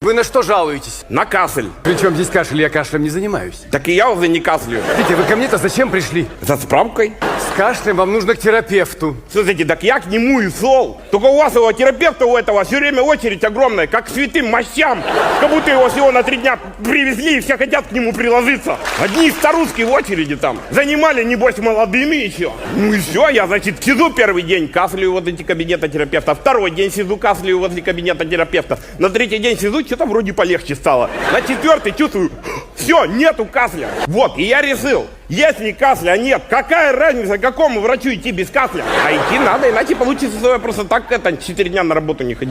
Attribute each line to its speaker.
Speaker 1: Вы на что жалуетесь?
Speaker 2: На кашель.
Speaker 1: Причем здесь кашель? Я кашлем не занимаюсь.
Speaker 2: Так и я уже не кашляю.
Speaker 1: Витя, вы ко мне-то зачем пришли?
Speaker 2: За справкой.
Speaker 1: С кашлем вам нужно к терапевту.
Speaker 2: Слушайте, так я к нему и шел. Только у вас, его терапевта у этого, все время очередь огромная, как к святым мощам. Как будто его всего на 3 дня привезли и все хотят к нему приложиться. Одни старушки в очереди там. Занимали, небось, молодыми еще. Ну и все, я, значит, сижу первый день, кашляю возле кабинета терапевта. Второй день сижу, кашляю возле кабинета терапевта. На третий день сижу, что-то вроде полегче стало. На четвертый чувствую, все, нету кашля. Вот, и я решил, если кашля нет, какая разница, к какому врачу идти без кашля? А идти надо, иначе получится, что я просто так 4 дня на работу не ходил.